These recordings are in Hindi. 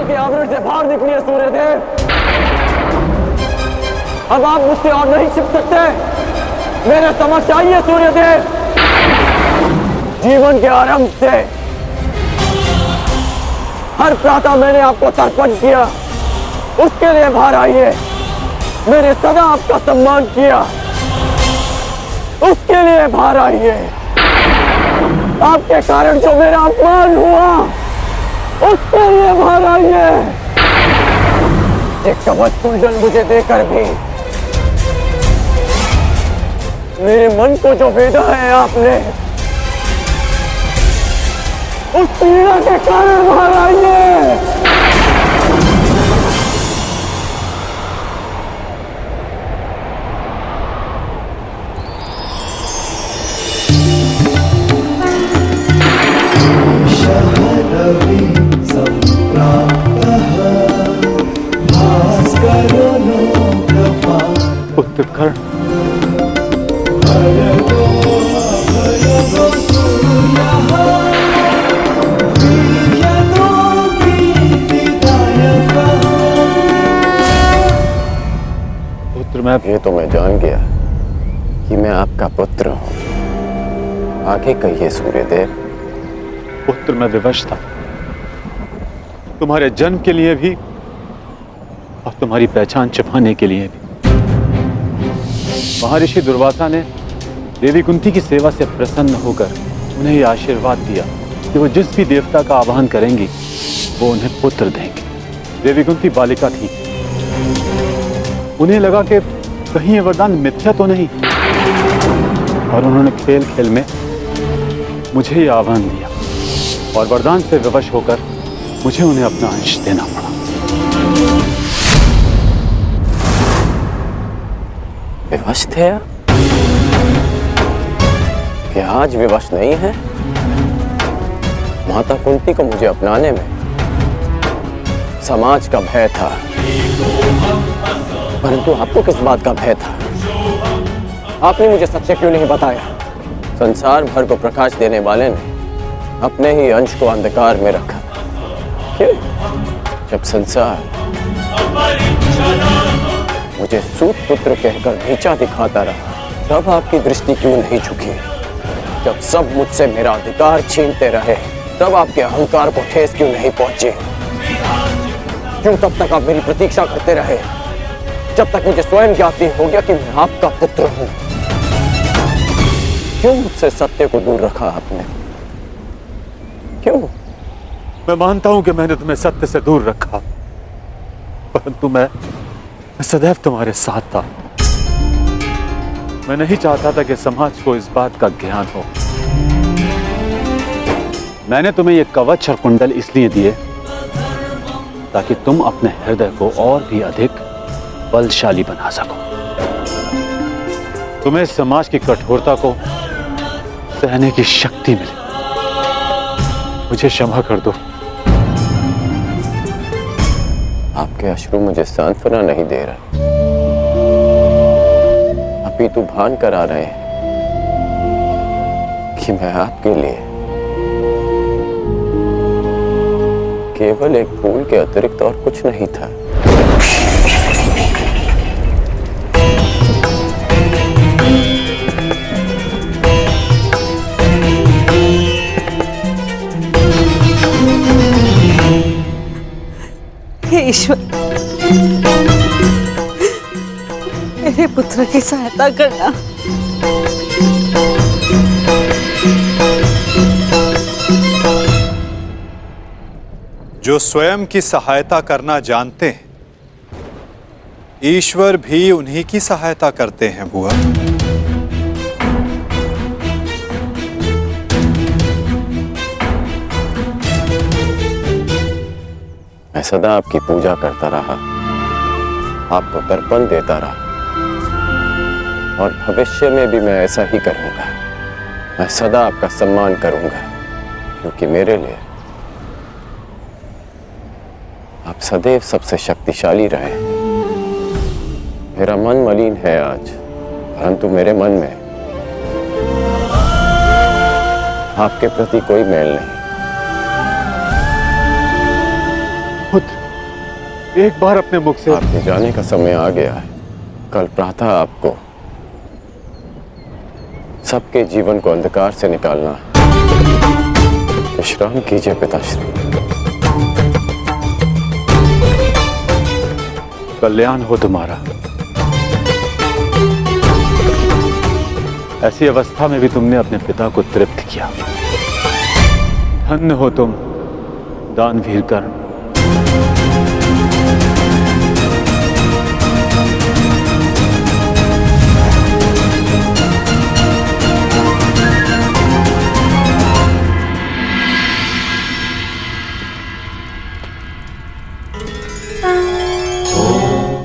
काल के आवरण से बाहर निकलिए सूर्यदेव। अब आप मुझसे और नहीं छिप सकते। मेरे समक्ष आइए सूर्यदेव। जीवन के आरंभ से हर प्रातः मैंने आपको तर्पण किया, उसके लिए बाहर आइए। मैंने सदा आपका सम्मान किया, उसके लिए बाहर आइए। आपके कारण जो मेरा अपमान हुआ, उसके लिए बाहर आइए। एक कवच कुंडल मुझे देकर भी मेरे मन को जो भेदा है आपने, उस पीड़ा के कारण बाहर आइए। उत्कर्ण पुत्र, ये तो मैं जान गया कि मैं आपका पुत्र हूं। आगे कहिए सूर्यदेव। पुत्र, मैं विवश था, तुम्हारे जन्म के लिए भी और तुम्हारी पहचान छिपाने के लिए भी। महर्षि दुर्वासा ने देवी कुंती की सेवा से प्रसन्न होकर उन्हें यह आशीर्वाद दिया कि वो जिस भी देवता का आवाहन करेंगी वो उन्हें पुत्र देंगे। देवी कुंती बालिका थी, उन्हें लगा कि कहीं ये वरदान मिथ्या तो नहीं, और उन्होंने खेल खेल में मुझे ये आह्वान दिया और वरदान से विवश होकर मुझे उन्हें अपना अंश देना पड़ा। विवश थे आप? क्या आज विवश नहीं है? माता कुंती को मुझे अपनाने में समाज का भय था, परंतु आपको किस बात का भय था? आपने मुझे सत्य क्यों नहीं बताया? संसार भर को प्रकाश देने वाले ने अपने ही अंश को अंधकार में रखा। क्यों? जब संसार मुझे सूत पुत्र कहकर नीचा दिखाता रहा, तब आपकी दृष्टि क्यों नहीं झुकी? जब सब मुझसे मेरा अधिकार छीनते रहे, तब आपके अहंकार को ठेस क्यों नहीं पहुंची? क्यों तब तक आप मेरी प्रतीक्षा करते रहे, जब तक मुझे स्वयं ज्ञात नहीं हो गया कि मैं आपका पुत्र हूं? क्यों मुझसे सत्य को दूर रखा आपने? क्यों? मैं मानता हूं कि मैंने तुम्हें सत्य से दूर रखा, परंतु मैं सदैव तुम्हारे साथ था। मैं नहीं चाहता था कि समाज को इस बात का ज्ञान हो। मैंने तुम्हें यह कवच और कुंडल इसलिए दिए ताकि तुम अपने हृदय को और भी अधिक बलशाली बना सको। तुम्हें समाज की कठोरता को सहने की शक्ति मिले। मुझे क्षमा कर दो। आपके अश्रु मुझे सांत्वना नहीं दे रहे, अपितु भान करा रहे हैं कि मैं आपके लिए केवल एक फूल के अतिरिक्त और कुछ नहीं था। हे ईश्वर, मेरे पुत्र की सहायता करना। जो स्वयं की सहायता करना जानते हैं, ईश्वर भी उन्हीं की सहायता करते हैं बुआ। मैं सदा आपकी पूजा करता रहा, आपको तर्पण देता रहा, और भविष्य में भी मैं ऐसा ही करूंगा। मैं सदा आपका सम्मान करूंगा, क्योंकि मेरे लिए आप सदैव सबसे शक्तिशाली रहे। मेरा मन मलिन है आज, परंतु मेरे मन में आपके प्रति कोई मैल नहीं। पुत्र, एक बार अपने मुख से आपके जाने का समय आ गया है। कल प्रातः आपको सबके जीवन को अंधकार से निकालना है। विश्राम कीजिए पिताश्री। कल्याण हो तुम्हारा। ऐसी अवस्था में भी तुमने अपने पिता को तृप्त किया। धन्य हो तुम दानवीर कर्ण।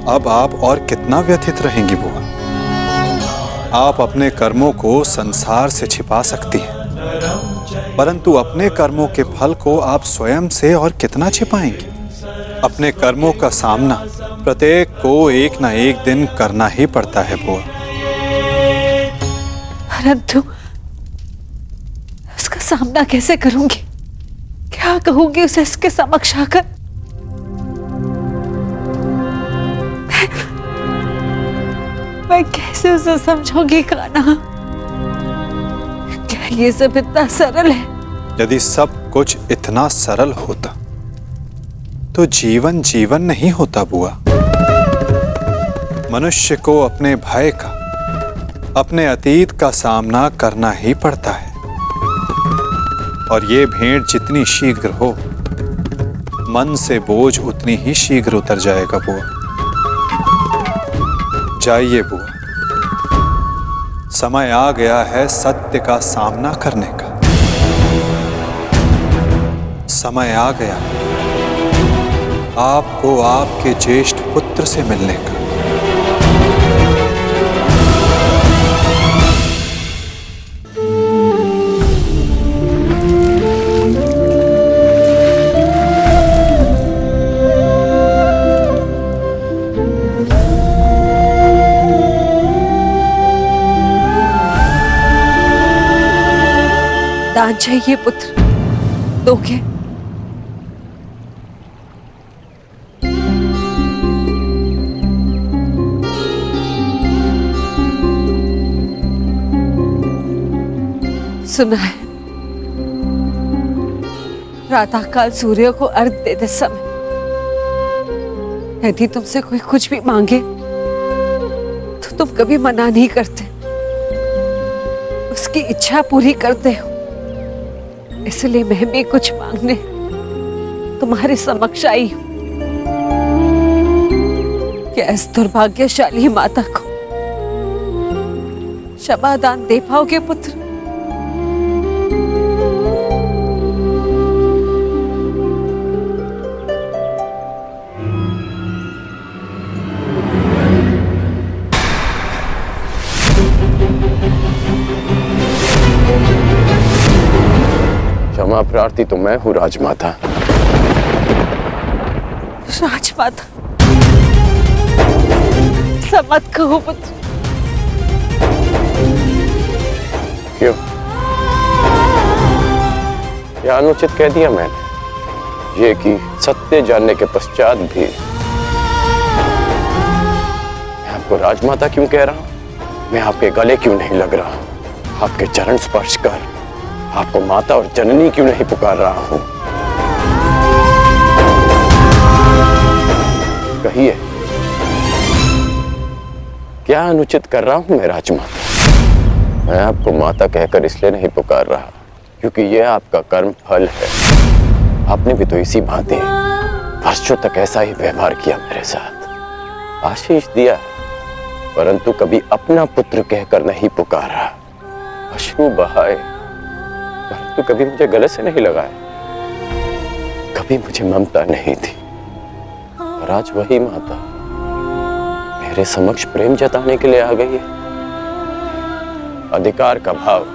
अब आप और कितना व्यथित रहेंगी बुआ? आप अपने कर्मों को संसार से छिपा सकती हैं, परंतु अपने कर्मों के फल को आप स्वयं से और कितना छिपाएंगी? अपने कर्मों का सामना प्रत्येक को एक ना एक दिन करना ही पड़ता है बुआ। परंतु उसका सामना कैसे करूंगी? क्या कहूंगी उसे इसके समक्ष आकर? मैं कैसे उसे समझाऊंगी कान्हा? क्या ये सब इतना सरल है? यदि सब कुछ इतना सरल होता तो जीवन जीवन नहीं होता बुआ। मनुष्य को अपने भय का, अपने अतीत का सामना करना ही पड़ता है, और ये भेंट जितनी शीघ्र हो, मन से बोझ उतनी ही शीघ्र उतर जाएगा बुआ। जाइए बुआ, समय आ गया है सत्य का सामना करने का। समय आ गया आपको आपके ज्येष्ठ पुत्र से मिलने का। दान चाहिए पुत्र, दोगे? सुना है प्रातःकाल सूर्य को अर्घ देते समय यदि तुमसे कोई कुछ भी मांगे तो तुम कभी मना नहीं करते, उसकी इच्छा पूरी करते हो। इसलिए मैं भी कुछ मांगने तुम्हारे समक्ष आई हूं। क्या इस दुर्भाग्यशाली माता को क्षमा दान दे पाओगे पुत्र? क्षमा प्रार्थी तो मैं हूँ राजमाता। राजमाता सब मत कहो पुत्र। क्यों? क्या अनुचित कह दिया मैंने? ये कि सत्य जानने के पश्चात भी मैं आपको राजमाता क्यों कह रहा हूं? मैं आपके गले क्यों नहीं लग रहा हूं? आपके चरण स्पर्श कर आपको माता और जननी क्यों नहीं पुकार रहा हूं? कहिए, क्या अनुचित कर रहा हूं मैं राजमाता? मैं आपको माता कहकर इसलिए नहीं पुकार रहा क्योंकि यह आपका कर्म फल है। आपने भी तो इसी भांति वर्षों तक ऐसा ही व्यवहार किया मेरे साथ, आशीष दिया, परंतु कभी अपना पुत्र कहकर नहीं पुकारा। अश्रु बहाए परंतु कभी मुझे गले से नहीं लगाया। कभी मुझे ममता नहीं थी, और आज वही माता मेरे समक्ष प्रेम जताने के लिए आ गई है। अधिकार का भाव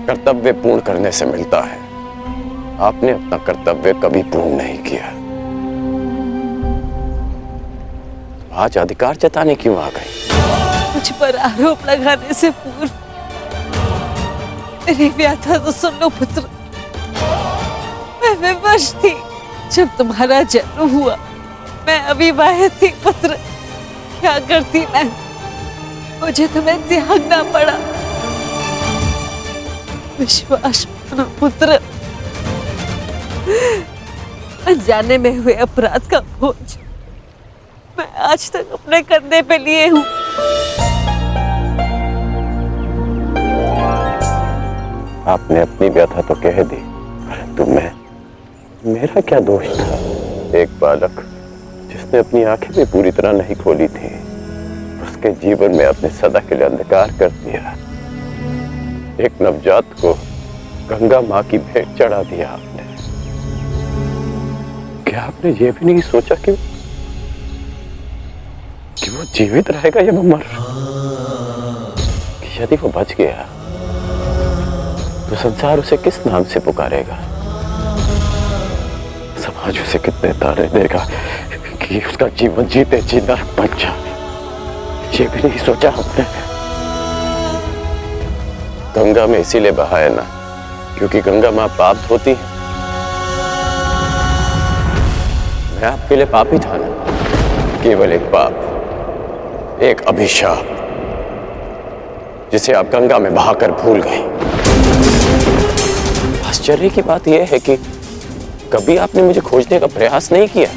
कर्तव्य पूर्ण करने से मिलता है। आपने अपना कर्तव्य कभी पूर्ण नहीं किया, आज अधिकार जताने क्यों आ गई? मुझ पर आरोप लगाने से पूर्व मेरी व्याथा तो सुन लो पुत्र। मैं मैं विवश थी। जब तुम्हारा जन्म हुआ मैं अविवाहित थी पुत्र। क्या करती मैं, मुझे तुम्हें त्यागना पड़ा। विश्वास मानो पुत्र, अनजाने में हुए अपराध का बोझ मैं आज तक अपने कंधे पे लिए हूँ। आपने अपनी व्यथा तो कह दी, परंतु मेरा क्या दोष था? एक बालक जिसने अपनी आंखें भी पूरी तरह नहीं खोली थी, उसके जीवन में आपने सदा के लिए अंधकार कर दिया। एक नवजात को गंगा माँ की भेंट चढ़ा दिया आपने। क्या आपने ये भी नहीं सोचा कि वो जीवित रहेगा या वो मर? कि यदि वो बच गया तो संसार उसे किस नाम से पुकारेगा? समाज उसे कितने ताने देगा कि उसका जीवन जीते जी नरक बन जाए? ये भी नहीं सोचा हमने। गंगा में इसीलिए बहाया ना क्योंकि गंगा मां पाप धोती है। मैं आपके लिए पापी था ना, केवल एक पाप, एक अभिशाप, जिसे आप गंगा में बहाकर भूल गए। आश्चर्य की बात यह है कि कभी आपने मुझे खोजने का प्रयास नहीं किया,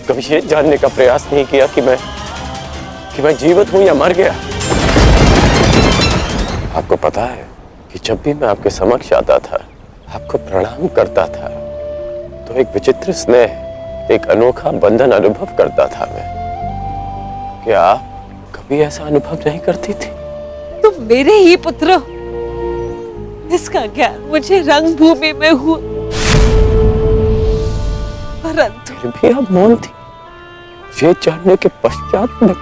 कभी ये जानने का प्रयास नहीं किया कि मैं जीवित हूं या मर गया। आपको पता है कि जब भी मैं आपके समक्ष आता था, आपको प्रणाम करता था, तो एक विचित्र स्नेह, एक अनोखा बंधन अनुभव करता था मैं। क्या आप कभी ऐसा अनुभव नहीं करती थी? तुम मेरे ही पुत्र हो। इसका ज्ञान मुझे रंगभूमि में हुआ, परंतु फिर भी आप मौन थी। ये जानने के पश्चात में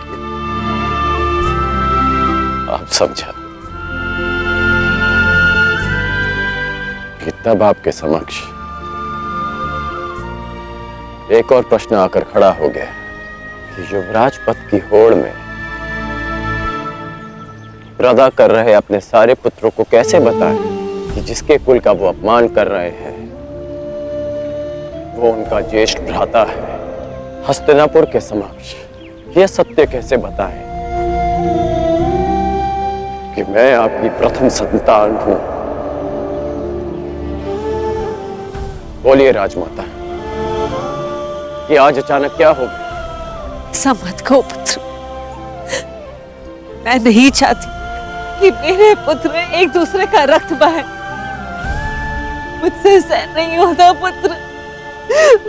आप समझा कि तब आपके समक्ष एक और प्रश्न आकर खड़ा हो गया कि युवराज पद की होड़ में प्रदा कर रहे अपने सारे पुत्रों को कैसे बताएं कि जिसके कुल का वो अपमान कर रहे हैं वो उनका ज्येष्ठ भ्राता है। हस्तिनापुर के समक्ष यह सत्य कैसे बताएं कि मैं आपकी प्रथम संतान हूं? बोलिए राजमाता, कि आज अचानक क्या हो गया? ऐसा मत कहो पुत्र। मैं नहीं चाहती कि मेरे पुत्र एक दूसरे का रक्त बहाए। मुझसे सहन नहीं होता पुत्र,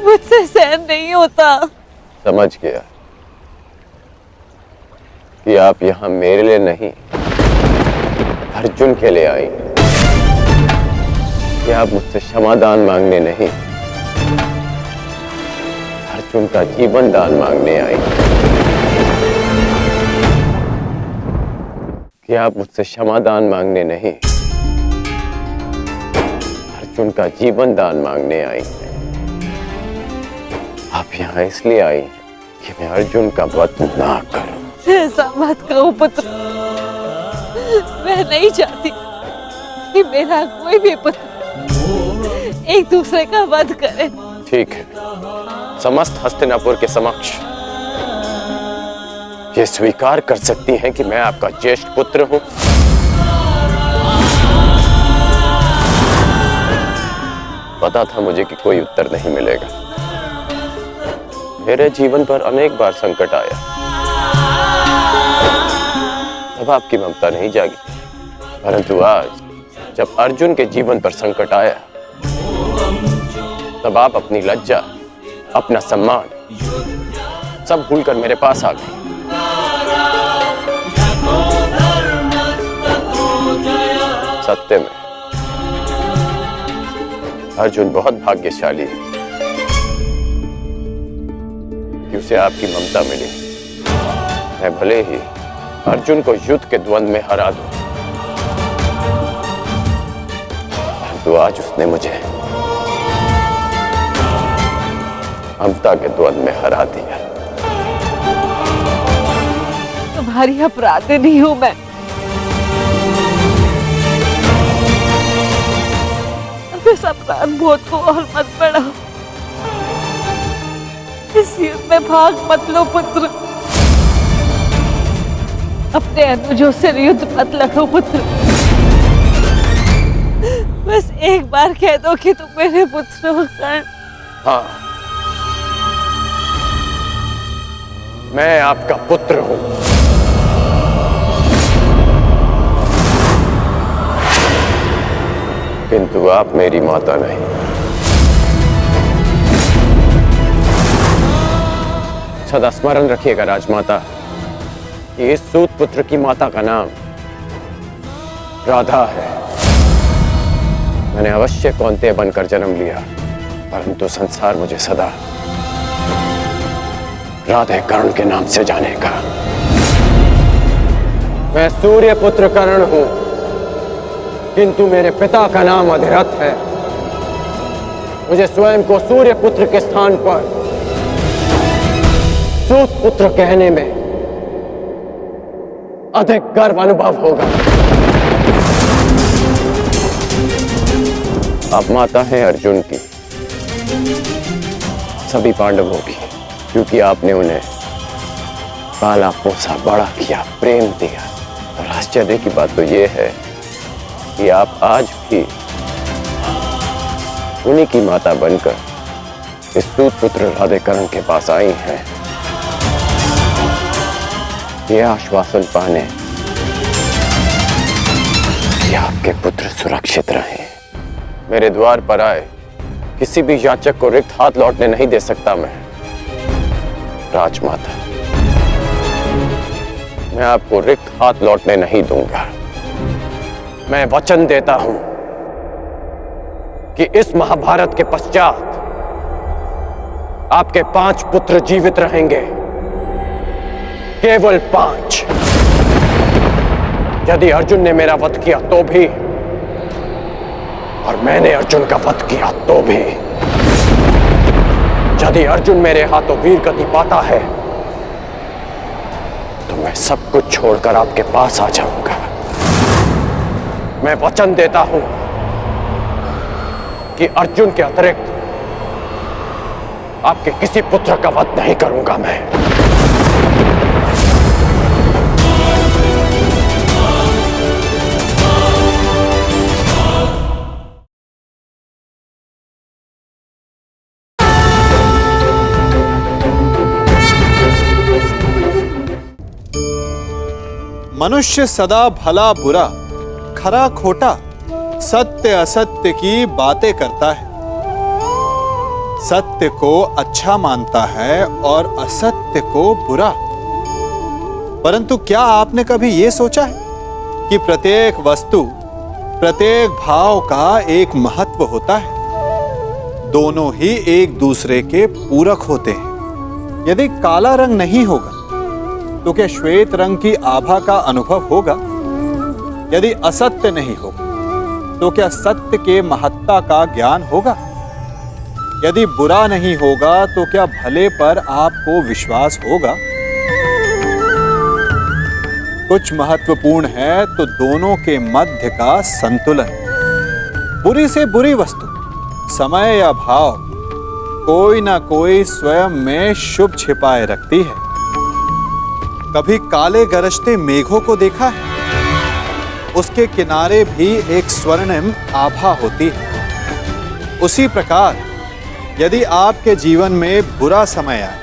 मुझसे सहन नहीं होता। समझ गया कि आप यहाँ मेरे लिए नहीं, अर्जुन के लिए आई। कि आप मुझसे क्षमादान मांगने नहीं, अर्जुन का जीवन दान मांगने आई। कि आप मुझसे क्षमादान मांगने नहीं, अर्जुन का जीवन दान मांगने आई। आप यहाँ इसलिए आई कि मैं अर्जुन का वध ना करूं। ऐसा मत कहो पुत्र। मैं नहीं चाहती कि मेरा कोई भी पुत्र एक दूसरे का वध करे। ठीक है, समस्त हस्तिनापुर के समक्ष ये स्वीकार कर सकती हैं कि मैं आपका ज्येष्ठ पुत्र हूं। पता था मुझे कि कोई उत्तर नहीं मिलेगा। मेरे जीवन पर अनेक बार संकट आया, तब आपकी ममता नहीं जागी, परंतु आज जब अर्जुन के जीवन पर संकट आया, तब आप अपनी लज्जा, अपना सम्मान सब भूलकर मेरे पास आ गए। सत्य में अर्जुन बहुत भाग्यशाली है कि उसे आपकी ममता मिली। मैं भले ही अर्जुन को युद्ध के द्वंद्व में हरा दूं, परंतु आज उसने मुझे ममता के द्वंद्व में हरा दिया। तुम्हारी अपराधी हूं मैं। अब इस प्राण बोध को और मत बढ़ाओ। इस युद्ध में भाग मत लो पुत्र। अपने अनुजों से युद्ध मत लड़ो पुत्र। बस एक बार कह दो कि तुम मेरे पुत्र हो कर्ण। हाँ, मैं आपका पुत्र हूं, किंतु आप मेरी माता नहीं। सदा स्मरण रखिएगा राजमाता कि इस सूत पुत्र की माता का नाम राधा है। मैंने अवश्य कौंतेय बनकर जन्म लिया, परंतु संसार मुझे सदा राधे कर्ण के नाम से जानेगा। मैं सूर्य पुत्र कर्ण हूं, किंतु मेरे पिता का नाम अधिरथ है। मुझे स्वयं को सूर्य पुत्र के स्थान पर सूत पुत्र कहने में अधिक गर्व अनुभव होगा। आप माता हैं अर्जुन की, सभी पांडवों की, क्योंकि आपने उन्हें पाला पोसा बड़ा किया, प्रेम दिया। और आश्चर्य की बात तो यह है कि आप आज भी उन्हीं की माता बनकर इस सूत पुत्र राधे कर्ण के पास आई हैं, यह आश्वासन पाने कि आपके पुत्र सुरक्षित रहे। मेरे द्वार पर आए किसी भी याचक को रिक्त हाथ लौटने नहीं दे सकता मैं राजमाता। मैं आपको रिक्त हाथ लौटने नहीं दूंगा। मैं वचन देता हूं कि इस महाभारत के पश्चात आपके 5 पुत्र जीवित रहेंगे, केवल 5। यदि अर्जुन ने मेरा वध किया तो भी, और मैंने अर्जुन का वध किया तो भी। यदि अर्जुन मेरे हाथों वीर गति पाता है तो मैं सब कुछ छोड़कर आपके पास आ जाऊंगा। मैं वचन देता हूं कि अर्जुन के अतिरिक्त आपके किसी पुत्र का वध नहीं करूंगा मैं। मनुष्य सदा भला बुरा, खरा खोटा, सत्य असत्य की बातें करता है। सत्य को अच्छा मानता है और असत्य को बुरा। परंतु क्या आपने कभी यह सोचा है कि प्रत्येक वस्तु, प्रत्येक भाव का एक महत्व होता है। दोनों ही एक दूसरे के पूरक होते हैं। यदि काला रंग नहीं होगा तो क्या श्वेत रंग की आभा का अनुभव होगा? यदि असत्य नहीं होगा तो क्या सत्य के महत्ता का ज्ञान होगा? यदि बुरा नहीं होगा तो क्या भले पर आपको विश्वास होगा? कुछ महत्वपूर्ण है तो दोनों के मध्य का संतुलन। बुरी से बुरी वस्तु, समय या भाव, कोई ना कोई स्वयं में शुभ छिपाए रखती है। कभी काले गरजते मेघों को देखा है? उसके किनारे भी एक स्वर्णिम आभा होती है। उसी प्रकार यदि आपके जीवन में बुरा समय आए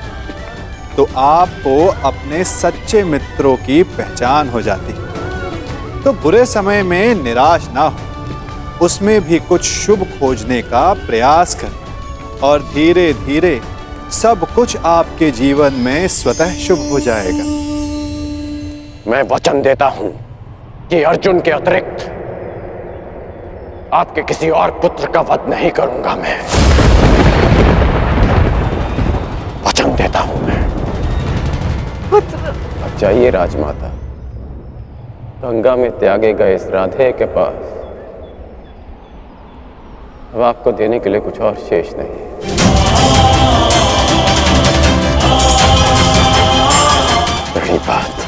तो आपको अपने सच्चे मित्रों की पहचान हो जाती है। तो बुरे समय में निराश ना हो, उसमें भी कुछ शुभ खोजने का प्रयास करें और धीरे धीरे सब कुछ आपके जीवन में स्वतः शुभ हो जाएगा। मैं वचन देता हूं कि अर्जुन के अतिरिक्त आपके किसी और पुत्र का वध नहीं करूंगा मैं। वचन देता हूं मैं। पुत्र अब जाइए राजमाता, गंगा में त्यागे गए इस राधे के पास अब आपको देने के लिए कुछ और शेष नहीं है। रही बात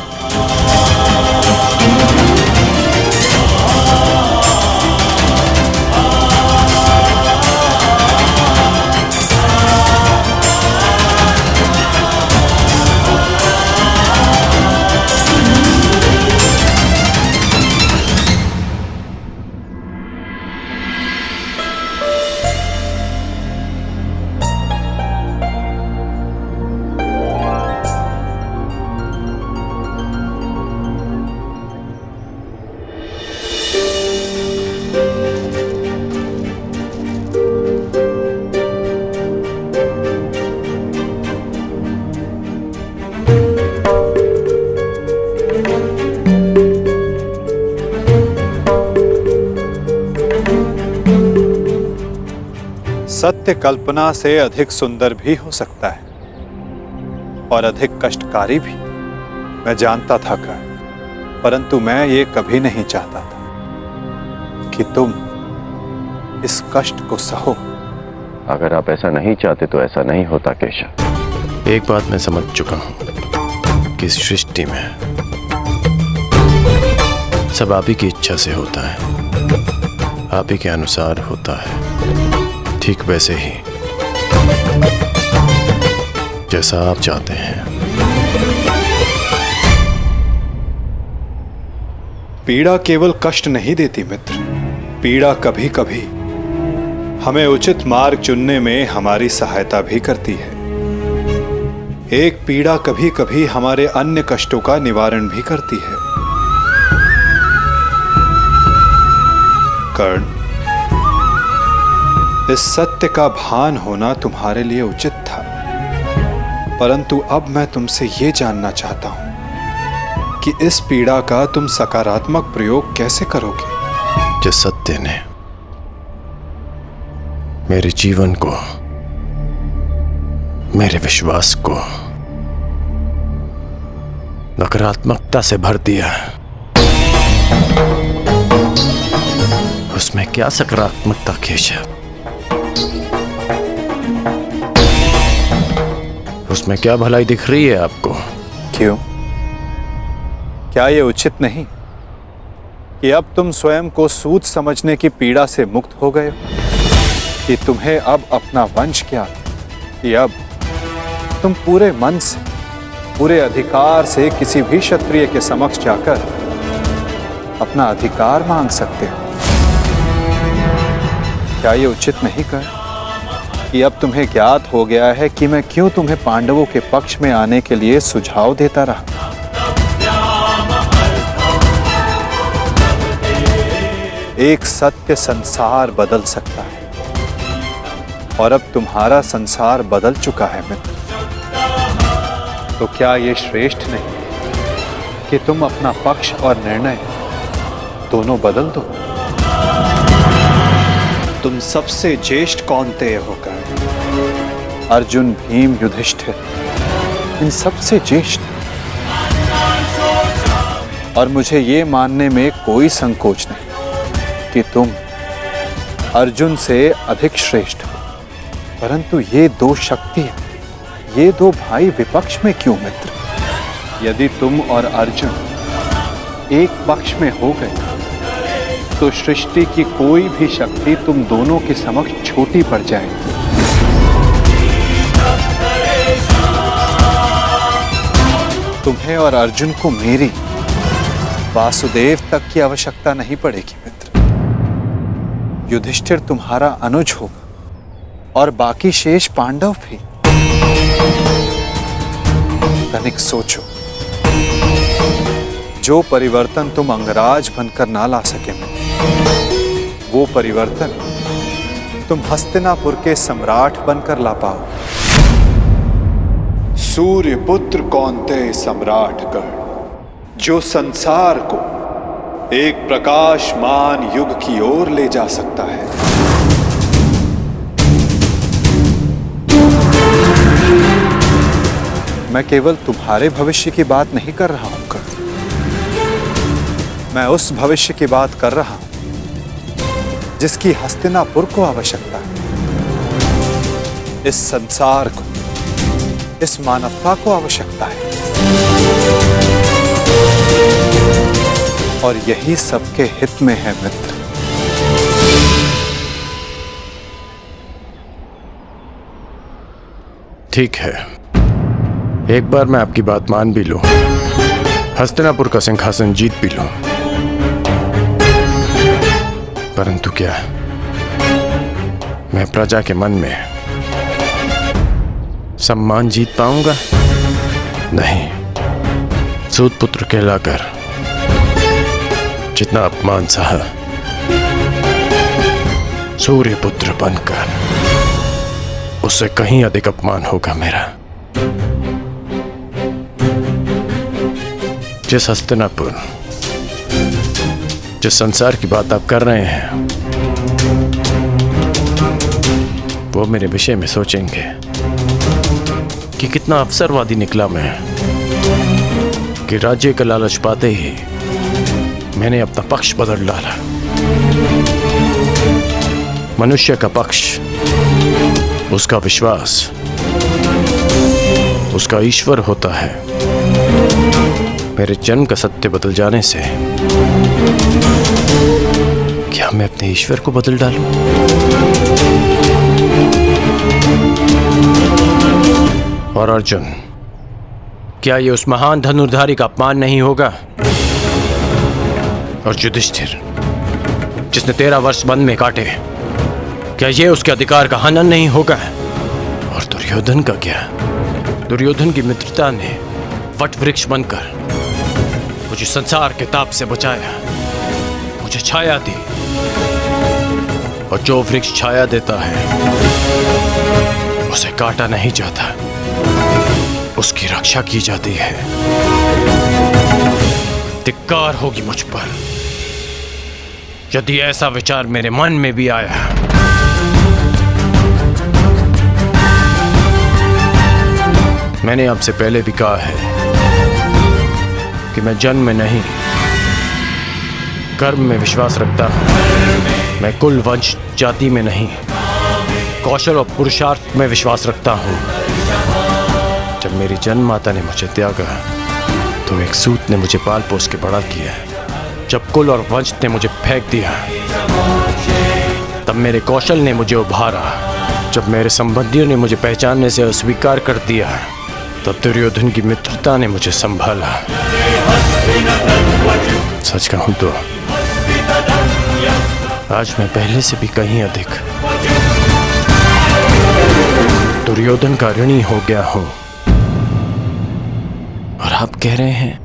सत्य कल्पना से अधिक सुंदर भी हो सकता है और अधिक कष्टकारी भी। मैं जानता था कर्ण, परंतु मैं ये कभी नहीं चाहता था कि तुम इस कष्ट को सहो। अगर आप ऐसा नहीं चाहते तो ऐसा नहीं होता केशव। एक बात मैं समझ चुका हूं कि इस सृष्टि में सब आप ही की इच्छा से होता है, आप ही के अनुसार होता है, ठीक वैसे ही जैसा आप चाहते हैं। पीड़ा केवल कष्ट नहीं देती मित्र, पीड़ा कभी कभी हमें उचित मार्ग चुनने में हमारी सहायता भी करती है। एक पीड़ा कभी कभी हमारे अन्य कष्टों का निवारण भी करती है। कर्ण, इस सत्य का भान होना तुम्हारे लिए उचित था, परंतु अब मैं तुमसे ये जानना चाहता हूं कि इस पीड़ा का तुम सकारात्मक प्रयोग कैसे करोगे। जिस सत्य ने मेरे जीवन को, मेरे विश्वास को नकारात्मकता से भर दिया, उसमें क्या सकारात्मकता केशव? उसमें क्या भलाई दिख रही है आपको? क्यों? क्या यह उचित नहीं कि अब तुम स्वयं को सूद समझने की पीड़ा से मुक्त हो गए हो? कि तुम्हें अब अपना वंश क्या, कि अब तुम पूरे मन से, पूरे अधिकार से किसी भी क्षत्रिय के समक्ष जाकर अपना अधिकार मांग सकते हो। क्या ये उचित नहीं कर कि अब तुम्हें ज्ञात हो गया है कि मैं क्यों तुम्हें पांडवों के पक्ष में आने के लिए सुझाव देता रहा? एक सत्य संसार बदल सकता है और अब तुम्हारा संसार बदल चुका है मित्र। तो क्या ये श्रेष्ठ नहीं कि तुम अपना पक्ष और निर्णय दोनों बदल दो? तुम सबसे ज्येष्ठ कौन्तेय होकर अर्जुन, भीम, युधिष्ठिर, इन सबसे ज्येष्ठ, और मुझे ये मानने में कोई संकोच नहीं कि तुम अर्जुन से अधिक श्रेष्ठ हो। परंतु ये दो शक्तियां, ये दो भाई विपक्ष में क्यों मित्र? यदि तुम और अर्जुन एक पक्ष में हो गए तो सृष्टि की कोई भी शक्ति तुम दोनों के समक्ष छोटी पड़ जाएगी। तुम्हें और अर्जुन को मेरी, वासुदेव तक की आवश्यकता नहीं पड़ेगी मित्र। युधिष्ठिर तुम्हारा अनुज होगा और बाकी शेष पांडव भी। तनिक सोचो, जो परिवर्तन तुम अंगराज बनकर ना ला सके, वो परिवर्तन तुम हस्तिनापुर के सम्राट बनकर ला पाओ। सूर्य पुत्र कौन्तेय सम्राट कर्ण, जो संसार को एक प्रकाशमान युग की ओर ले जा सकता है। मैं केवल तुम्हारे भविष्य की बात नहीं कर रहा हूं कर्ण, मैं उस भविष्य की बात कर रहा हूं जिसकी हस्तिनापुर को आवश्यकता है। इस संसार को, इस मानवता को आवश्यकता है, और यही सबके हित में है मित्र। ठीक है, एक बार मैं आपकी बात मान भी लूं, हस्तिनापुर का सिंहासन जीत भी लूं, परंतु क्या मैं प्रजा के मन में सम्मान जीत पाऊंगा? नहीं। सूत पुत्र कहलाकर जितना अपमान सहा, सूर्य पुत्र बनकर उससे कहीं अधिक अपमान होगा मेरा। जिस हस्तिनापुर, जिस संसार की बात आप कर रहे हैं, वो मेरे विषय में सोचेंगे कि कितना अवसरवादी निकला मैं, कि राज्य का लालच पाते ही मैंने अपना पक्ष बदल डाला। मनुष्य का पक्ष, उसका विश्वास, उसका ईश्वर होता है। मेरे जन्म का सत्य बदल जाने से क्या मैं अपने ईश्वर को बदल डालूं? और अर्जुन, क्या ये उस महान धनुर्धारी का अपमान नहीं होगा? और युधिष्ठिर, जिसने 13 वर्ष वन में काटे, क्या ये उसके अधिकार का हनन नहीं होगा? और दुर्योधन का क्या? दुर्योधन की मित्रता ने वट वृक्ष बनकर मुझे संसार के ताप से बचाया, मुझे छाया दी। और जो वृक्ष छाया देता है उसे काटा नहीं जाता, उसकी रक्षा की जाती है। धिक्कार होगी मुझ पर यदि ऐसा विचार मेरे मन में भी आया। मैंने आपसे पहले भी कहा है कि मैं जन्म में नहीं, कर्म में विश्वास रखता हूं। मैं कुल, वंश, जाति में नहीं, कौशल और पुरुषार्थ में विश्वास रखता हूं। जब मेरी जन्म माता ने मुझे त्यागा तो एक सूत ने मुझे पाल पोस के बड़ा किया। जब कुल और वंश ने मुझे फेंक दिया तब मेरे कौशल ने मुझे उभारा। जब मेरे संबंधियों ने मुझे पहचानने से अस्वीकार कर दिया तब दुर्योधन की मित्रता ने मुझे संभाला। सच कहूं तो आज मैं पहले से भी कहीं अधिक दुर्योधन का ऋणी हो गया हूं। और आप कह रहे हैं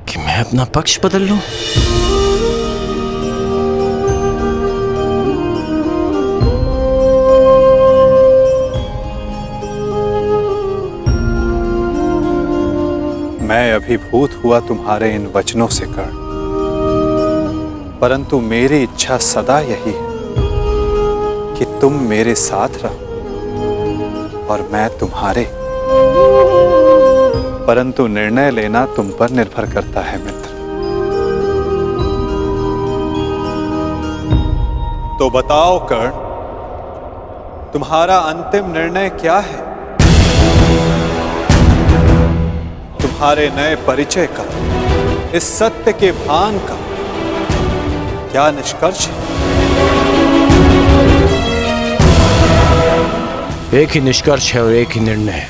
कि मैं अपना पक्ष बदल लूं? मैं अभिभूत हुआ तुम्हारे इन वचनों से कर्ण, परंतु मेरी इच्छा सदा यही है कि तुम मेरे साथ रहो और मैं तुम्हारे। परंतु निर्णय लेना तुम पर निर्भर करता है मित्र। तो बताओ कर्ण, तुम्हारा अंतिम निर्णय क्या है? तुम्हारे नए परिचय का, इस सत्य के भान का क्या निष्कर्ष है? एक ही निष्कर्ष है और एक ही निर्णय।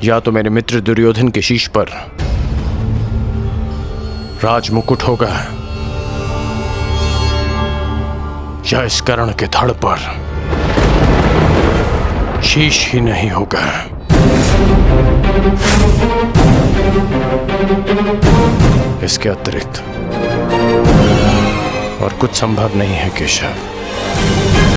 या तो मेरे मित्र दुर्योधन के शीश पर राज मुकुट होगा या इस कर्ण के धड़ पर शीश ही नहीं होगा। इसके अतिरिक्त और कुछ संभव नहीं है केशव।